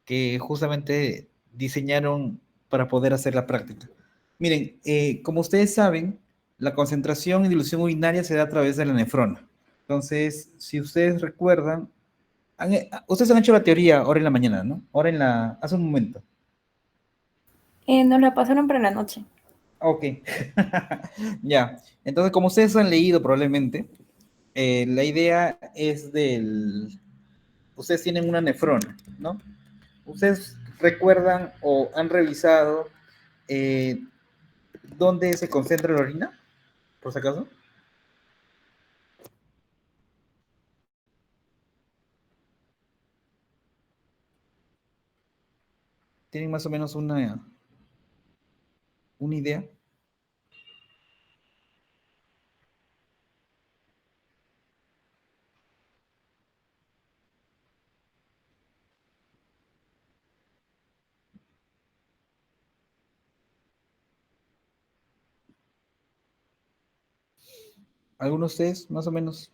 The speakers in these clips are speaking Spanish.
que justamente diseñaron para poder hacer la práctica. Miren, como ustedes saben, la concentración y dilución urinaria se da a través de la nefrona. Entonces, si ustedes recuerdan, ustedes han hecho la teoría ahora en la mañana, ¿no? Hace un momento. Nos la pasaron para la noche. Ok. Ya. Entonces, como ustedes han leído probablemente, la idea es ustedes tienen una nefrona, ¿no? ¿Ustedes recuerdan o han revisado eh, dónde se concentra la orina? Por si acaso. ¿Tienen más o menos una idea? ¿Algunos de ustedes, más o menos?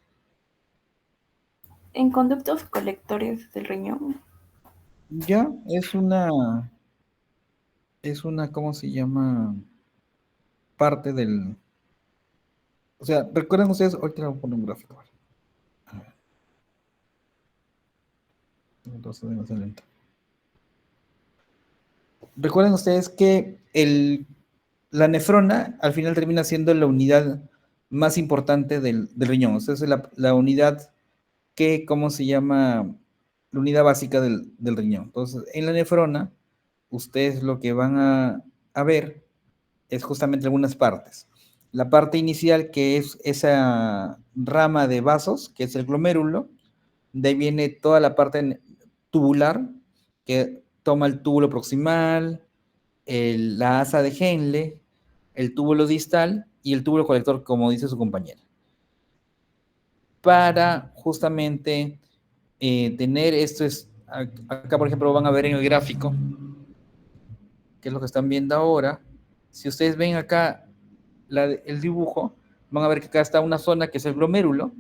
En conductos colectores del riñón. Ya, ¿cómo se llama? Parte del... O sea, ¿recuerdan ustedes? Ahorita voy a poner un gráfico. ¿Vale? A ver, entonces, demasiado lento. Recuerden ustedes que la nefrona al final termina siendo la unidad más importante del riñón. O sea, es la unidad que, ¿cómo se llama? La unidad básica del riñón. Entonces, en la nefrona, ustedes lo que van a ver es justamente algunas partes. La parte inicial, que es esa rama de vasos, que es el glomérulo, de ahí viene toda la parte tubular, que toma el túbulo proximal, la asa de Henle, el túbulo distal y el túbulo colector, como dice su compañera. Para justamente tener esto es, acá por ejemplo van a ver en el gráfico, que es lo que están viendo ahora. Si ustedes ven acá el dibujo, van a ver que acá está una zona que es el glomérulo,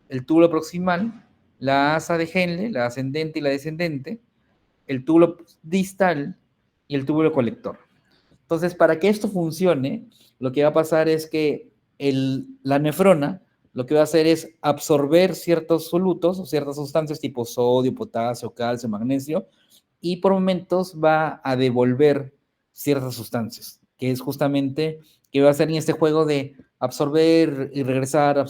el túbulo proximal, la asa de Henle, la ascendente y la descendente, el túbulo distal y el túbulo colector. Entonces, para que esto funcione, lo que va a pasar es que la nefrona lo que va a hacer es absorber ciertos solutos o ciertas sustancias tipo sodio, potasio, calcio, magnesio, y por momentos va a devolver ciertas sustancias, que es justamente que va a hacer en este juego de absorber y regresar,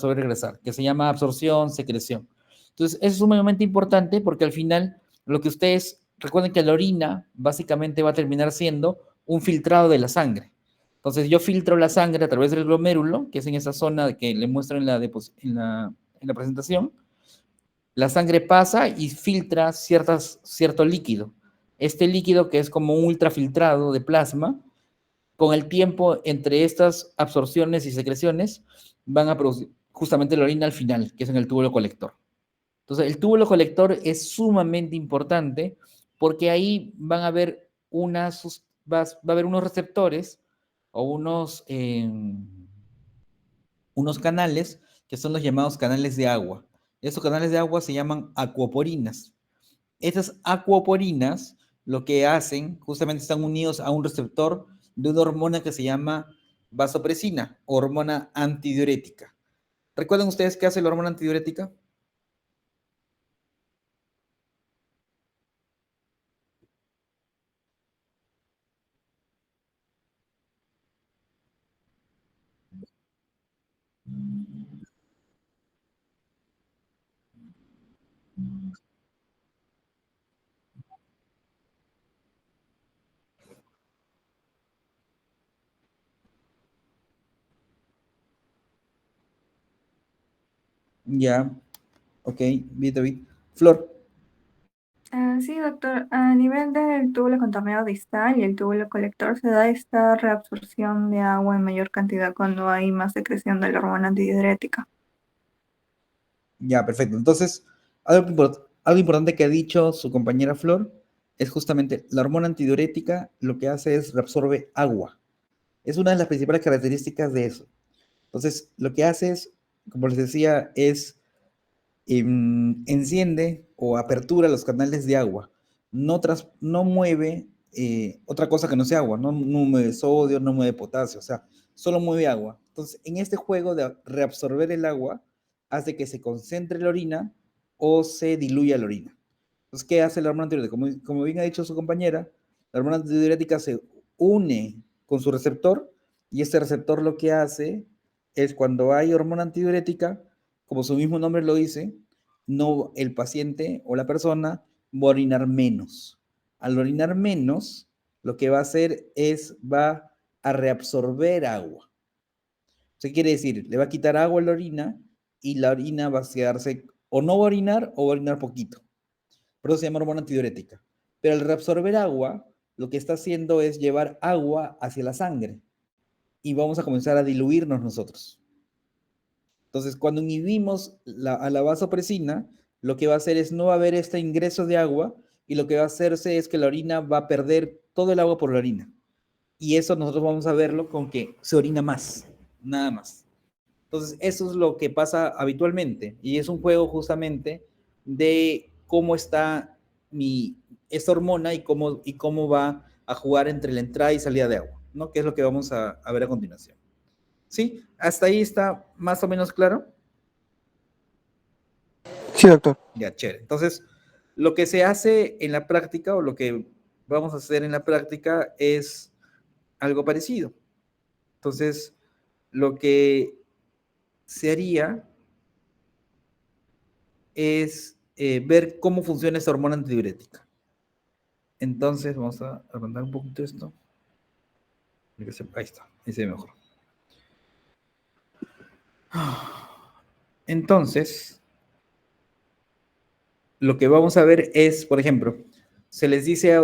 que se llama absorción, secreción. Entonces, eso es sumamente importante porque al final lo que ustedes recuerden que la orina básicamente va a terminar siendo un filtrado de la sangre. Entonces, yo filtro la sangre a través del glomérulo, que es en esa zona que le muestro en la presentación. La sangre pasa y filtra cierto líquido. Este líquido, que es como un ultrafiltrado de plasma, con el tiempo entre estas absorciones y secreciones van a producir justamente la orina al final, que es en el túbulo colector. Entonces, el túbulo colector es sumamente importante porque ahí van a haber va a haber unos receptores o unos canales que son los llamados canales de agua. Estos canales de agua se llaman acuoporinas. Estas acuoporinas lo que hacen, justamente están unidos a un receptor de una hormona que se llama vasopresina, hormona antidiurética. ¿Recuerdan ustedes qué hace la hormona antidiurética? Ya, ok, bien, David. Flor, Sí, doctor. A nivel del túbulo contorneado distal y el túbulo colector se da esta reabsorción de agua en mayor cantidad cuando hay más secreción de la hormona antidiurética. ya, perfecto. Entonces, algo importante que ha dicho su compañera Flor es justamente la hormona antidiurética lo que hace es reabsorbe agua. Es una de las principales características de eso. Entonces, lo que hace es, como les decía, es enciende o apertura los canales de agua. no mueve otra cosa que no sea agua, no mueve sodio, no mueve potasio, o sea, solo mueve agua. Entonces, en este juego de reabsorber el agua, hace que se concentre la orina o se diluya la orina. Entonces, ¿qué hace la hormona antidiurética? Como bien ha dicho su compañera, la hormona antidiurética se une con su receptor y este receptor lo que hace es cuando hay hormona antidiurética, como su mismo nombre lo dice, no el paciente o la persona va a orinar menos. Al orinar menos, lo que va a hacer es va a reabsorber agua. ¿Qué quiere decir? Le va a quitar agua a la orina y la orina va a quedarse o no va a orinar o va a orinar poquito. Por eso se llama hormona antidiurética. Pero al reabsorber agua, lo que está haciendo es llevar agua hacia la sangre y vamos a comenzar a diluirnos nosotros. Entonces, cuando inhibimos a la vasopresina, lo que va a hacer es no va a haber este ingreso de agua y lo que va a hacerse es que la orina va a perder todo el agua por la orina. Y eso nosotros vamos a verlo con que se orina más, nada más. Entonces, eso es lo que pasa habitualmente y es un juego justamente de cómo está esta hormona y cómo va a jugar entre la entrada y salida de agua, ¿no? Que es lo que vamos a ver a continuación. ¿Sí? ¿Hasta ahí está más o menos claro? Sí, doctor. Ya, chévere. Entonces, lo que se hace en la práctica o lo que vamos a hacer en la práctica es algo parecido. Entonces, lo que se haría es ver cómo funciona esta hormona antidiurética. Entonces, vamos a agrandar un poquito esto. Ahí está, ahí se ve mejor. Entonces, lo que vamos a ver es, por ejemplo, se les dice a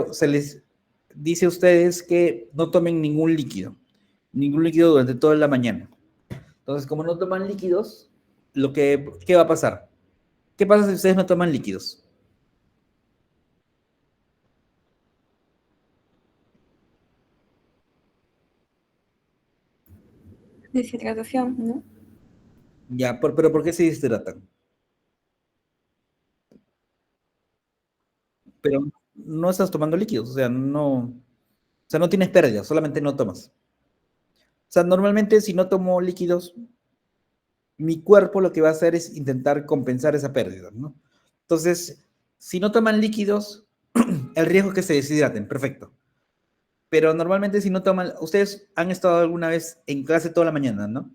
ustedes que no tomen ningún líquido durante toda la mañana. Entonces, como no toman líquidos, ¿qué va a pasar? ¿Qué pasa si ustedes no toman líquidos? Deshidratación, ¿no? Ya, pero ¿por qué se deshidratan? Pero no estás tomando líquidos, o sea, no tienes pérdidas, solamente no tomas. O sea, normalmente si no tomo líquidos, mi cuerpo lo que va a hacer es intentar compensar esa pérdida, ¿no? Entonces, si no toman líquidos, el riesgo es que se deshidraten, perfecto. Pero normalmente si no toman, ustedes han estado alguna vez en clase toda la mañana, ¿no?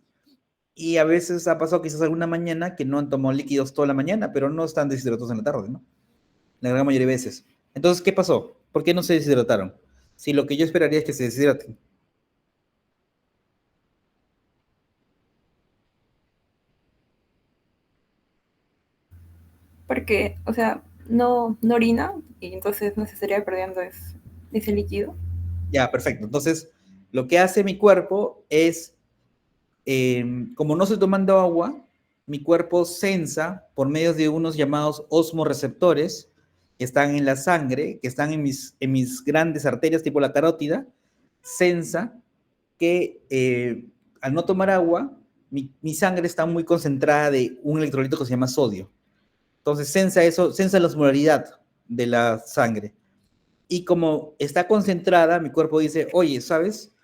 Y a veces ha pasado quizás alguna mañana que no han tomado líquidos toda la mañana, pero no están deshidratados en la tarde, ¿no? La gran mayoría de veces. Entonces, ¿qué pasó? ¿Por qué no se deshidrataron? Si lo que yo esperaría es que se deshidraten. Porque, o sea, no orina y entonces no se estaría perdiendo ese líquido. Ya, perfecto. Entonces, lo que hace mi cuerpo es, como no estoy tomando agua, mi cuerpo sensa por medio de unos llamados osmoreceptores que están en la sangre, que están en mis grandes arterias tipo la carótida, sensa que al no tomar agua, mi sangre está muy concentrada de un electrolito que se llama sodio. Entonces sensa eso, sensa la osmolaridad de la sangre. Y como está concentrada, mi cuerpo dice, oye, ¿sabes?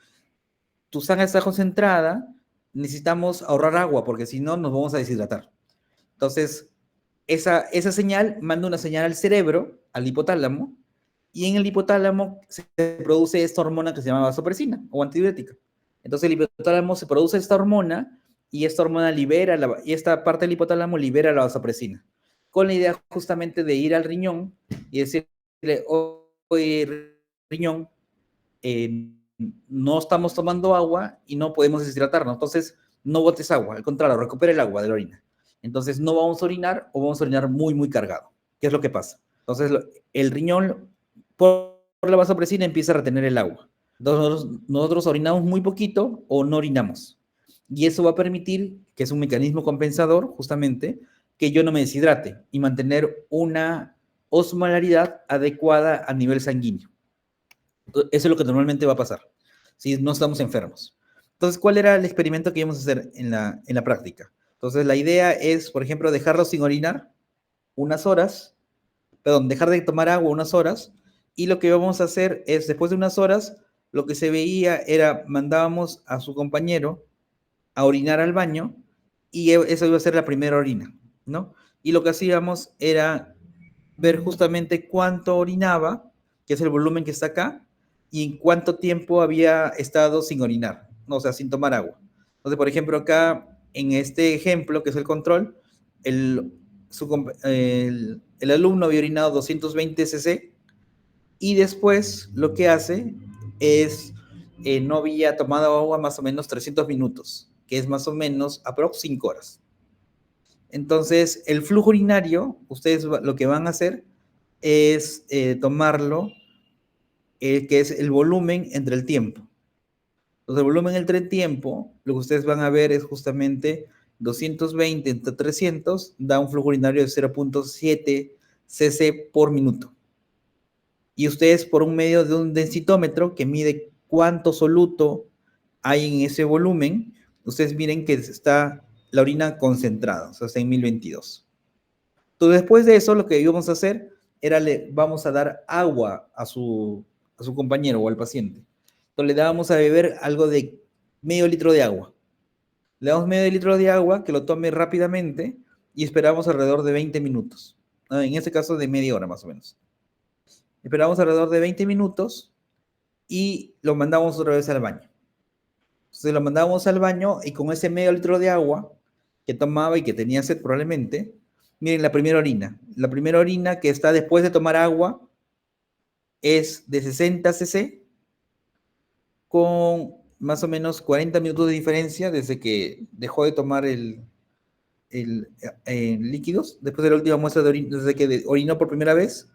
Tu sangre está concentrada, necesitamos ahorrar agua porque si no nos vamos a deshidratar. Entonces, esa señal manda una señal al cerebro, al hipotálamo, y en el hipotálamo se produce esta hormona que se llama vasopresina o antidiurética. Entonces el hipotálamo se produce esta hormona y esta hormona y esta parte del hipotálamo libera la vasopresina, con la idea justamente de ir al riñón y decirle, oye, riñón, no estamos tomando agua y no podemos deshidratarnos, entonces no botes agua, al contrario, recupera el agua de la orina. Entonces no vamos a orinar o vamos a orinar muy, muy cargado. ¿Qué es lo que pasa? Entonces el riñón, por la vasopresina, empieza a retener el agua. Entonces nosotros orinamos muy poquito o no orinamos. Y eso va a permitir, que es un mecanismo compensador, justamente, que yo no me deshidrate y mantener una osmolaridad adecuada a nivel sanguíneo. Eso es lo que normalmente va a pasar si no estamos enfermos. Entonces, ¿cuál era el experimento que íbamos a hacer en la práctica? Entonces, la idea es, por ejemplo, dejarlo sin orinar unas horas, perdón, dejar de tomar agua unas horas Y lo que vamos a hacer es, después de unas horas, lo que se veía era, mandábamos a su compañero a orinar al baño y esa iba a ser la primera orina, ¿no? Y lo que hacíamos era ver justamente cuánto orinaba, que es el volumen que está acá, y en cuánto tiempo había estado sin orinar, ¿no? O sea, sin tomar agua. Entonces, por ejemplo, acá en este ejemplo, que es el control, el, el alumno había orinado 220 cc y después lo que hace es, no había tomado agua más o menos 300 minutos, que es más o menos aprox 5 horas. Entonces, el flujo urinario, ustedes lo que van a hacer es tomarlo, que es el volumen entre el tiempo. Entonces, el volumen entre el tiempo, lo que ustedes van a ver es justamente 220 entre 300, da un flujo urinario de 0.7 cc por minuto. Y ustedes por un medio de un densitómetro que mide cuánto soluto hay en ese volumen, ustedes miren que está la orina concentrada, o sea, está en 1022. Entonces, después de eso, lo que íbamos a hacer era le vamos a dar agua a su compañero o al paciente. Entonces, le dábamos a beber algo de medio litro de agua. Le damos medio litro de agua, que lo tome rápidamente y esperamos alrededor de 20 minutos. En este caso, de media hora más o menos. Esperamos alrededor de 20 minutos y lo mandamos otra vez al baño. Entonces lo mandamos al baño y con ese medio litro de agua que tomaba y que tenía sed probablemente, miren la primera orina. La primera orina que está después de tomar agua es de 60 cc con más o menos 40 minutos de diferencia desde que dejó de tomar líquidos, después de la última muestra de orina, desde que orinó por primera vez,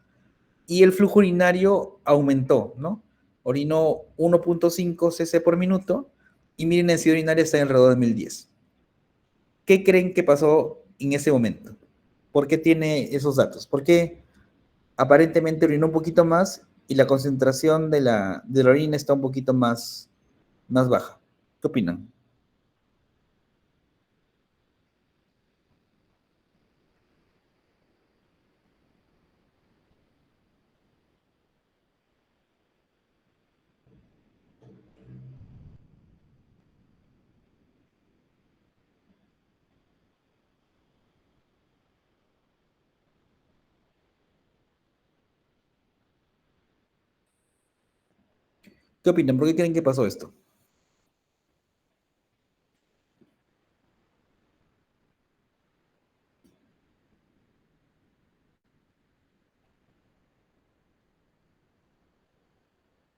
y el flujo urinario aumentó, ¿no? Orinó 1.5 cc por minuto y miren, la densidad urinaria está en alrededor de 1010. ¿Qué creen que pasó en ese momento? ¿Por qué tiene esos datos? Porque aparentemente orinó un poquito más y la concentración de la orina está un poquito más baja. ¿Qué opinan? ¿Qué opinan? ¿Por qué creen que pasó esto?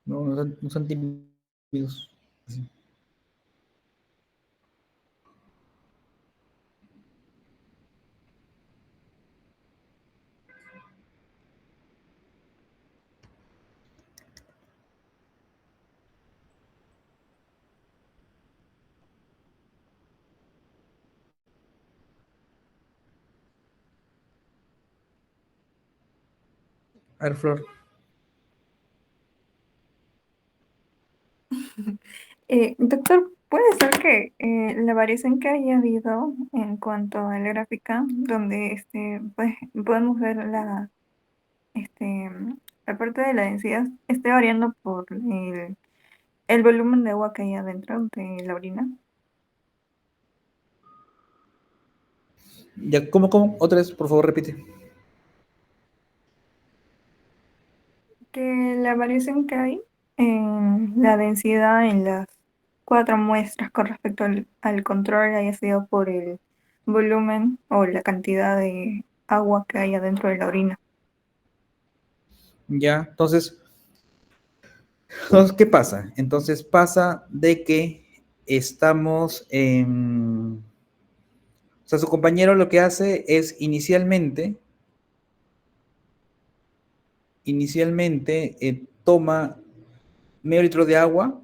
No, no son tímidos. A ver, Flor. Doctor, ¿puede ser que la variación que haya habido en cuanto a la gráfica, donde pues, podemos ver este, la parte de la densidad, esté variando por el volumen de agua que hay adentro de la orina? Ya, ¿cómo? Otra vez, por favor, repite. Que la variación que hay en la densidad en las cuatro muestras con respecto al control haya sido por el volumen o la cantidad de agua que hay adentro de la orina. Ya, entonces, ¿qué pasa? Entonces pasa de que estamos en... O sea, su compañero lo que hace es inicialmente toma medio litro de agua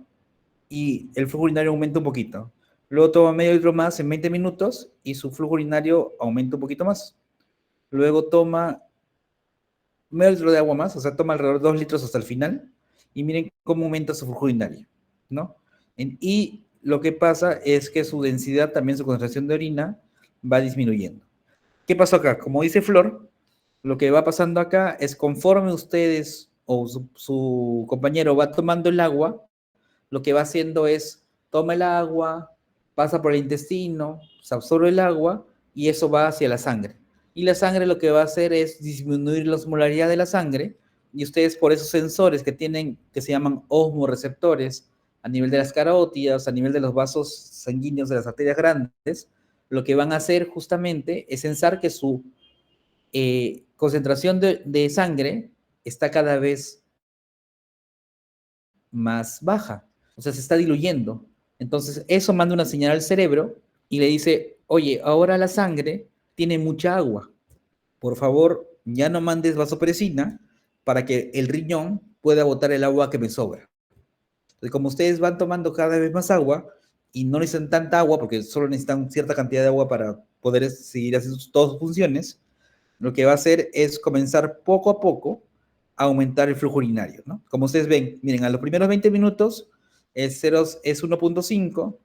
y el flujo urinario aumenta un poquito. Luego toma medio litro más en 20 minutos y su flujo urinario aumenta un poquito más. Luego toma medio litro de agua más, o sea, toma alrededor de 2 litros hasta el final y miren cómo aumenta su flujo urinario, ¿no? Y lo que pasa es que su densidad, también su concentración de orina, va disminuyendo. ¿Qué pasó acá? Como dice Flor, lo que va pasando acá es conforme ustedes o su compañero va tomando el agua, lo que va haciendo es toma el agua, pasa por el intestino, se absorbe el agua y eso va hacia la sangre. Y la sangre lo que va a hacer es disminuir la osmolaridad de la sangre y ustedes por esos sensores que tienen, que se llaman osmoreceptores, a nivel de las carótidas, a nivel de los vasos sanguíneos de las arterias grandes, lo que van a hacer justamente es sensar que su concentración de sangre está cada vez más baja, o sea, se está diluyendo. Entonces, eso manda una señal al cerebro y le dice, oye, ahora la sangre tiene mucha agua. Por favor, ya no mandes vasopresina para que el riñón pueda botar el agua que me sobra. Entonces, como ustedes van tomando cada vez más agua y no necesitan tanta agua, porque solo necesitan cierta cantidad de agua para poder seguir haciendo todas sus funciones, lo que va a hacer es comenzar poco a poco a aumentar el flujo urinario, ¿no? Como ustedes ven, miren, a los primeros 20 minutos es 1.5,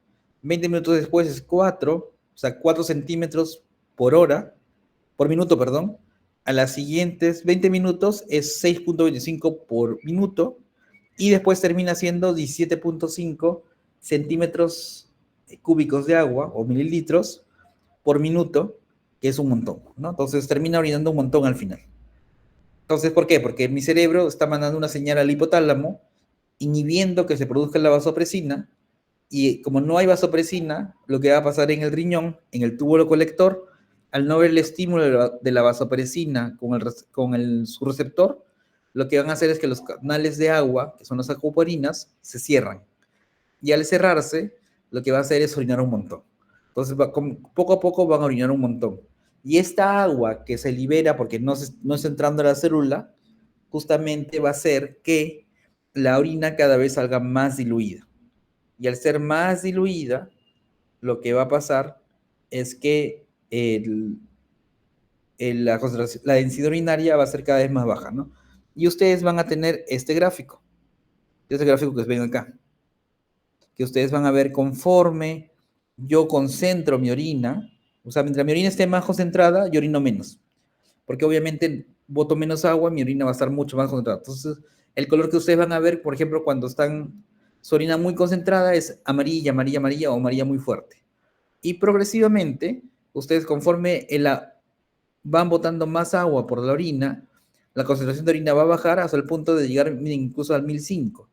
20 minutos después es 4, o sea, 4 centímetros por hora, por minuto, perdón. A las siguientes 20 minutos es 6.25 por minuto y después termina siendo 17.5 centímetros cúbicos de agua o mililitros por minuto, que es un montón, ¿no? Entonces termina orinando un montón al final. Entonces, ¿por qué? Porque mi cerebro está mandando una señal al hipotálamo, inhibiendo que se produzca la vasopresina, y como no hay vasopresina, lo que va a pasar en el riñón, en el túbulo colector, al no ver el estímulo de la vasopresina su receptor, lo que van a hacer es que los canales de agua, que son las acuaporinas, se cierran. Y al cerrarse, lo que va a hacer es orinar un montón. Entonces, poco a poco van a orinar un montón. Y esta agua que se libera porque no está entrando a la célula, justamente va a hacer que la orina cada vez salga más diluida. Y al ser más diluida, lo que va a pasar es que la densidad urinaria va a ser cada vez más baja, ¿no? Y ustedes van a tener este gráfico que ven acá, que ustedes van a ver conforme yo concentro mi orina, o sea, mientras mi orina esté más concentrada, yo orino menos, porque obviamente boto menos agua, mi orina va a estar mucho más concentrada. Entonces, el color que ustedes van a ver, por ejemplo, cuando están su orina muy concentrada es amarilla, amarilla, amarilla o amarilla muy fuerte. Y progresivamente, ustedes conforme van botando más agua por la orina, la concentración de orina va a bajar hasta el punto de llegar incluso al 1005.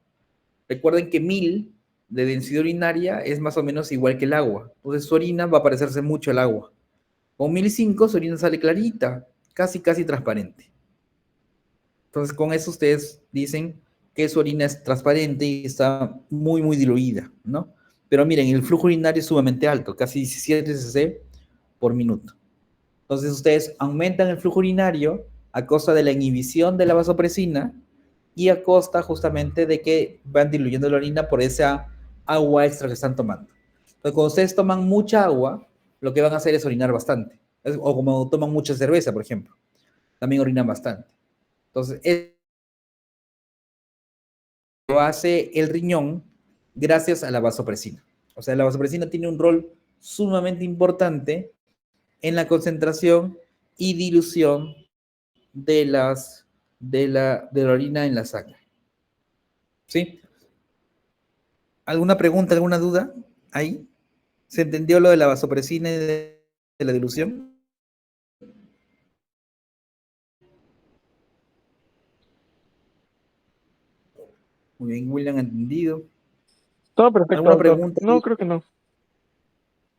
Recuerden que 1000 de densidad urinaria es más o menos igual que el agua. Entonces su orina va a parecerse mucho al agua. Con 1005 su orina sale clarita, casi, casi transparente. Entonces con eso ustedes dicen que su orina es transparente y está muy, muy diluida, ¿no? Pero miren, el flujo urinario es sumamente alto, casi 17 cc por minuto. Entonces ustedes aumentan el flujo urinario a costa de la inhibición de la vasopresina y a costa justamente de que van diluyendo la orina por esa agua extra que están tomando. Entonces, cuando ustedes toman mucha agua, lo que van a hacer es orinar bastante. O como toman mucha cerveza, por ejemplo, también orinan bastante. Entonces, eso lo hace el riñón gracias a la vasopresina. O sea, la vasopresina tiene un rol sumamente importante en la concentración y dilución de la orina en la sangre. ¿Sí? ¿Alguna pregunta, alguna duda ahí? ¿Se entendió lo de la vasopresina y de la dilución? Muy bien, William, entendido. Todo perfecto, ¿Alguna doctor. pregunta No, ahí? creo que no.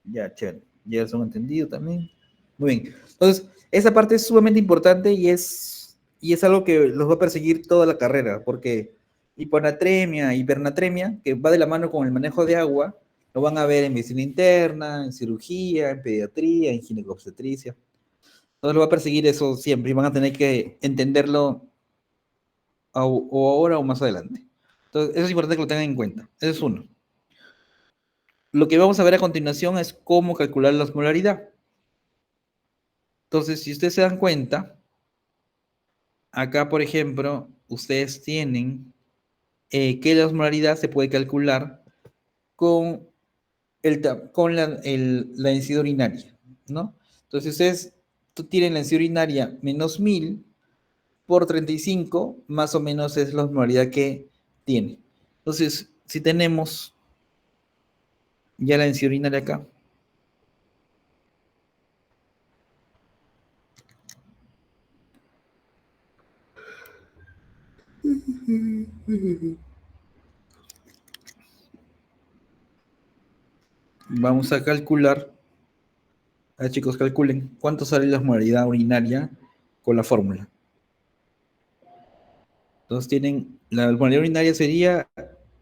Ya, chévere. Ya son entendido también. Muy bien. Entonces, esa parte es sumamente importante y es algo que los va a perseguir toda la carrera, porque hiponatremia, hipernatremia, que va de la mano con el manejo de agua, lo van a ver en medicina interna, en cirugía, en pediatría, en ginecobstetricia. Entonces lo va a perseguir eso siempre y van a tener que entenderlo o ahora o más adelante. Entonces, eso es importante que lo tengan en cuenta. Ese es uno. Lo que vamos a ver a continuación es cómo calcular la osmolaridad. Entonces, si ustedes se dan cuenta, acá, por ejemplo, ustedes tienen que la osmolaridad se puede calcular con, la densidad urinaria, ¿no? Entonces, si ustedes tienen la densidad urinaria -1000, por 35, más o menos es la osmolaridad que tiene. Entonces, si tenemos ya la densidad urinaria acá, vamos a calcular. A ver, chicos, calculen cuánto sale la osmolaridad urinaria con la fórmula. Entonces tienen, la osmolaridad urinaria sería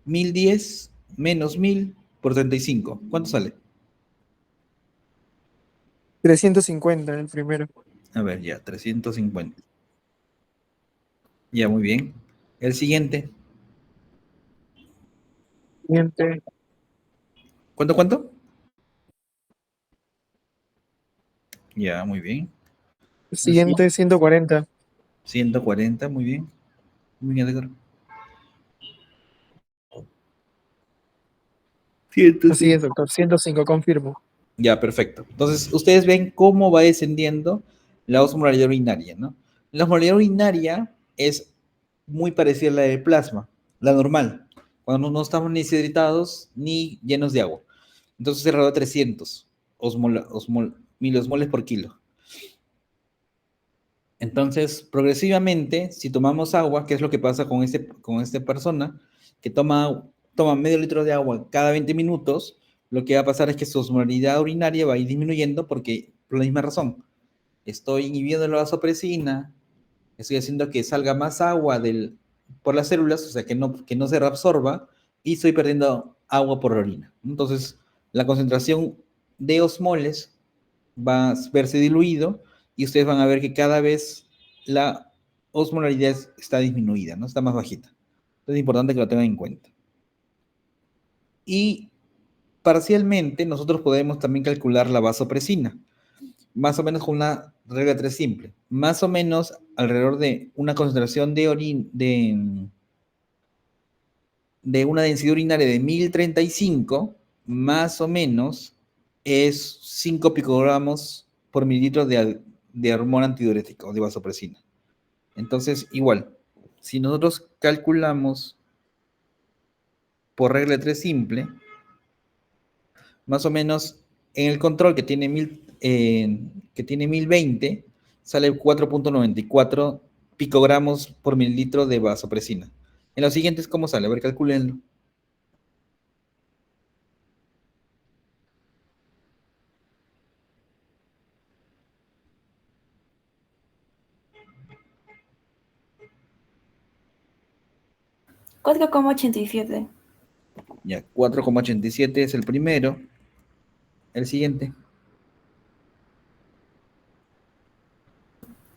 1010 menos 1000 por 35. ¿Cuánto sale? 350 el primero. A ver, ya, 350. Ya, muy bien. El siguiente. Siguiente, ¿Cuánto? Ya, muy bien. El siguiente 140. 140, muy bien. Muy bien, Edgar. Así 105. es, doctor. 105, confirmo. Ya, perfecto. Entonces, ustedes ven cómo va descendiendo la osmolaridad urinaria, ¿no? La osmolaridad urinaria es muy parecida a la del plasma, la normal, cuando no estamos ni deshidratados ni llenos de agua. Entonces, alrededor de 300 miliosmoles por kilo. Entonces, progresivamente, si tomamos agua, ¿qué es lo que pasa con esta persona que toma medio litro de agua cada 20 minutos? Lo que va a pasar es que su osmolaridad urinaria va a ir disminuyendo porque, por la misma razón, estoy inhibiendo la vasopresina, estoy haciendo que salga más agua por las células, o sea, que no se reabsorba, y estoy perdiendo agua por la orina. Entonces, la concentración de osmoles va a verse diluido y ustedes van a ver que cada vez la osmolaridad está disminuida, ¿no? Está más bajita. Entonces es importante que lo tengan en cuenta. Y parcialmente nosotros podemos también calcular la vasopresina, más o menos con una regla 3 simple. Más o menos alrededor de una concentración de una densidad urinaria de 1035, más o menos es 5 picogramos por mililitro de hormona antidiurética o de vasopresina. Entonces, igual, si nosotros calculamos por regla 3 simple, más o menos en el control que tiene 1020, sale 4.94 picogramos por mililitro de vasopresina. En los siguientes, ¿cómo sale? A ver, calculenlo. 4,87. Ya, 4,87 es el primero. El siguiente.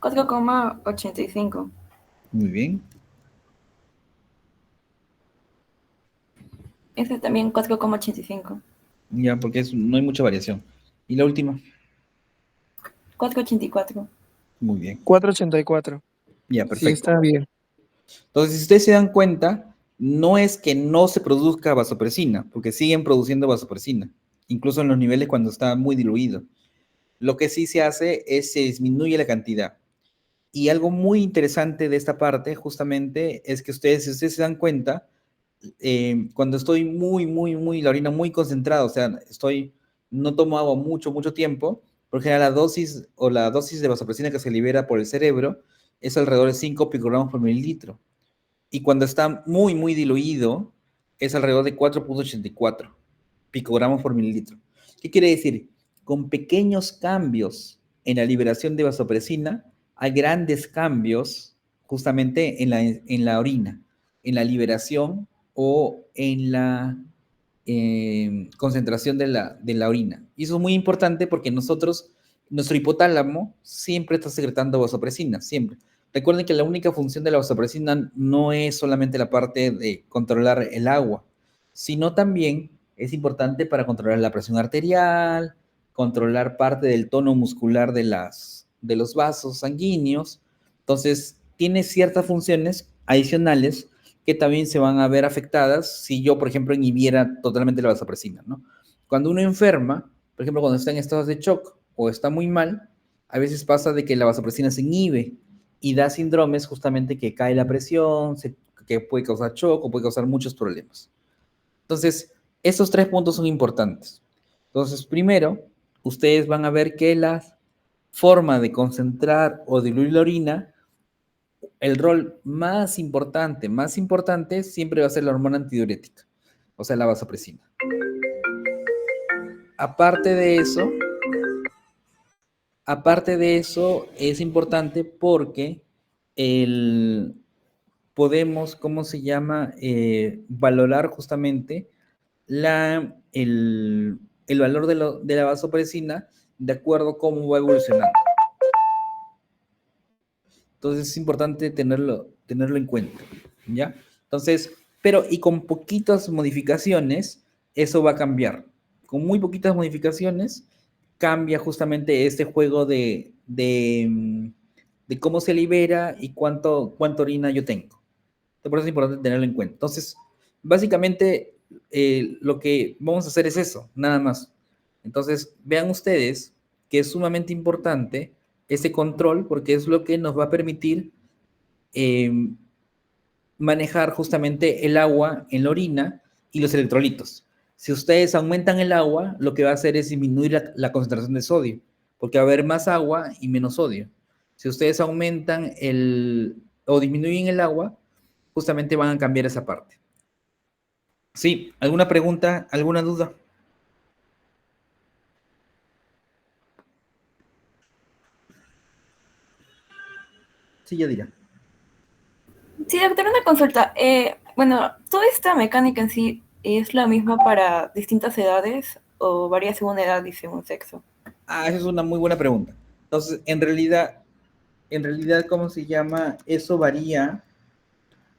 4,85. Muy bien. Ese también 4,85. Ya, porque no hay mucha variación. Y la última. 4,84. Muy bien. 484. Ya, Sí, perfecto. está bien. Entonces, si ustedes se dan cuenta, no es que no se produzca vasopresina, porque siguen produciendo vasopresina, incluso en los niveles cuando está muy diluido. Lo que sí se hace es se disminuye la cantidad. Y algo muy interesante de esta parte, justamente, es que si ustedes se dan cuenta, cuando estoy la orina muy concentrada, o sea, no tomo agua mucho tiempo, por general la dosis de vasopresina que se libera por el cerebro es alrededor de 5 picogramos por mililitro. Y cuando está muy diluido, es alrededor de 4.84 picogramos por mililitro. ¿Qué quiere decir? Con pequeños cambios en la liberación de vasopresina, hay grandes cambios justamente en la orina, en la liberación o en la concentración de la orina. Y eso es muy importante porque nuestro hipotálamo siempre está secretando vasopresina, siempre. Recuerden que la única función de la vasopresina no es solamente la parte de controlar el agua, sino también es importante para controlar la presión arterial, controlar parte del tono muscular de los vasos sanguíneos. Entonces, tiene ciertas funciones adicionales que también se van a ver afectadas si yo, por ejemplo, inhibiera totalmente la vasopresina, ¿no? Cuando uno enferma, por ejemplo, cuando está en estados de shock o está muy mal, a veces pasa de que la vasopresina se inhibe y da síndromes justamente que cae la presión, que puede causar shock o puede causar muchos problemas. Entonces, estos 3 puntos son importantes. Entonces, primero, ustedes van a ver que la forma de concentrar o diluir la orina, el rol más importante siempre va a ser la hormona antidiurética, o sea, la vasopresina. Aparte de eso, es importante porque podemos, ¿cómo se llama? Valorar justamente el valor de la vasopresina de acuerdo a cómo va evolucionando. Entonces es importante tenerlo en cuenta, ¿ya? Entonces, pero y con poquitas modificaciones, eso va a cambiar. Con muy poquitas modificaciones, cambia justamente este juego de cómo se libera y cuánta orina yo tengo. Por eso es importante tenerlo en cuenta. Entonces, básicamente, lo que vamos a hacer es eso, nada más. Entonces, vean ustedes que es sumamente importante ese control porque es lo que nos va a permitir manejar justamente el agua en la orina y los electrolitos. Si ustedes aumentan el agua, lo que va a hacer es disminuir la concentración de sodio, porque va a haber más agua y menos sodio. Si ustedes aumentan o disminuyen el agua, justamente van a cambiar esa parte. Sí, ¿alguna pregunta, alguna duda? Sí, ya dirá. Sí, doctor, una consulta. Bueno, ¿toda esta mecánica en sí es la misma para distintas edades o varía según edad y según sexo? Esa es una muy buena pregunta. Entonces, en realidad, ¿cómo se llama? Eso varía.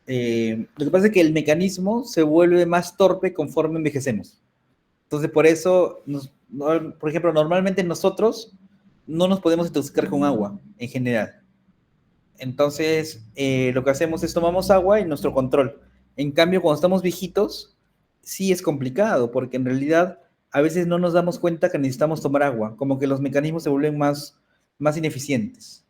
Lo que pasa es que el mecanismo se vuelve más torpe conforme envejecemos. Entonces, por eso, por ejemplo, normalmente nosotros no nos podemos intoxicar con agua, en general. Entonces, lo que hacemos es tomamos agua y nuestro control. En cambio, cuando estamos viejitos, sí es complicado, porque en realidad a veces no nos damos cuenta que necesitamos tomar agua, como que los mecanismos se vuelven más ineficientes.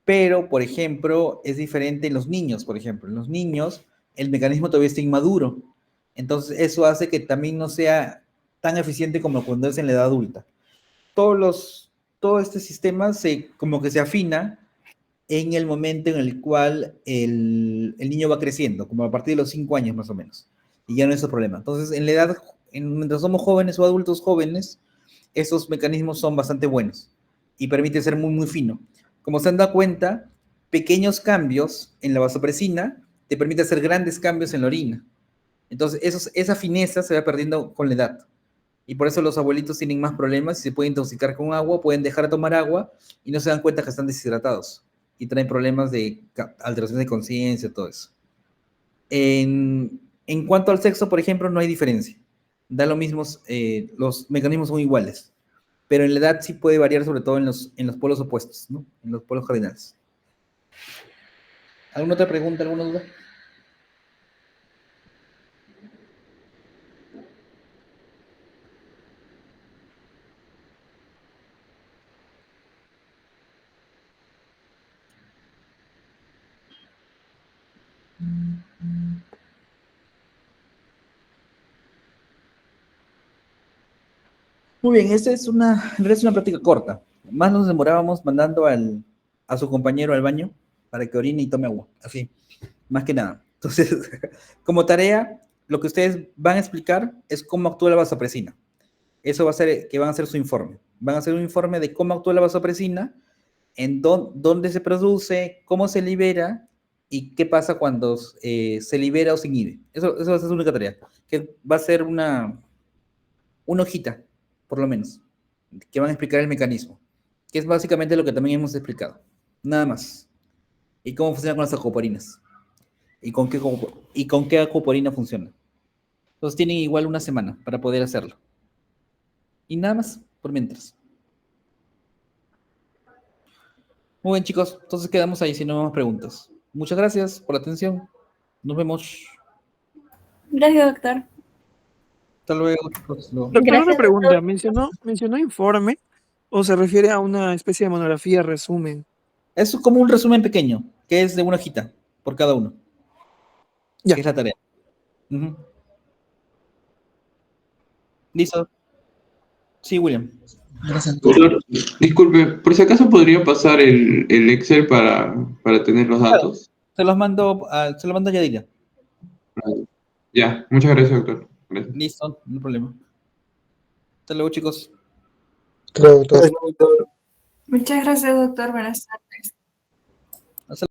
Pero, por ejemplo, es diferente en los niños, por ejemplo. En los niños, el mecanismo todavía está inmaduro. Entonces, eso hace que también no sea tan eficiente como cuando es en la edad adulta. Todo este sistema como que se afina en el momento en el cual el niño va creciendo, como a partir de los 5 años más o menos, y ya no es el problema. Entonces, en la edad, mientras somos jóvenes o adultos jóvenes, esos mecanismos son bastante buenos y permite ser muy, muy fino. Como se han dado cuenta, pequeños cambios en la vasopresina te permite hacer grandes cambios en la orina. Entonces, esa fineza se va perdiendo con la edad. Y por eso los abuelitos tienen más problemas y se pueden intoxicar con agua, pueden dejar de tomar agua y no se dan cuenta que están deshidratados y traen problemas de alteraciones de conciencia, todo eso. En cuanto al sexo, por ejemplo, no hay diferencia. Da lo mismo, los mecanismos son iguales, pero en la edad sí puede variar, sobre todo en los polos opuestos, ¿no? En los polos cardinales. ¿Alguna otra pregunta, alguna duda? Muy bien, esta es una práctica corta. Más nos demorábamos mandando a su compañero al baño para que orine y tome agua, así, más que nada. Entonces, como tarea, lo que ustedes van a explicar es cómo actúa la vasopresina. Eso va a ser que van a hacer su informe. Van a hacer un informe de cómo actúa la vasopresina, en dónde se produce, cómo se libera y qué pasa cuando se libera o se inhibe. Eso va a ser su única tarea, que va a ser una hojita, por lo menos, que van a explicar el mecanismo, que es básicamente lo que también hemos explicado. Nada más. Y cómo funciona con las acoporinas. Y con qué acoporina funciona. Entonces tienen igual una semana para poder hacerlo. Y nada más, por mientras. Muy bien, chicos. Entonces quedamos ahí si no hay más preguntas. Muchas gracias por la atención. Nos vemos. Gracias, doctor. Hasta luego, chicos. Hasta luego. Doctor, una Gracias, pregunta. doctor. ¿Mencionó informe o se refiere a una especie de monografía resumen? Es como un resumen pequeño, que es de una hojita por cada uno. Ya. Que es la tarea. Ujú. ¿Listo? Sí, William. Gracias. Doctor, disculpe, por si acaso podría pasar el Excel para tener los Claro. datos. Se lo mando a Yadira. Ya, muchas gracias, doctor. Gracias. Listo, no hay problema. Hasta luego, chicos. Creo, doctor. Muchas gracias, doctor. Buenas tardes. Hasta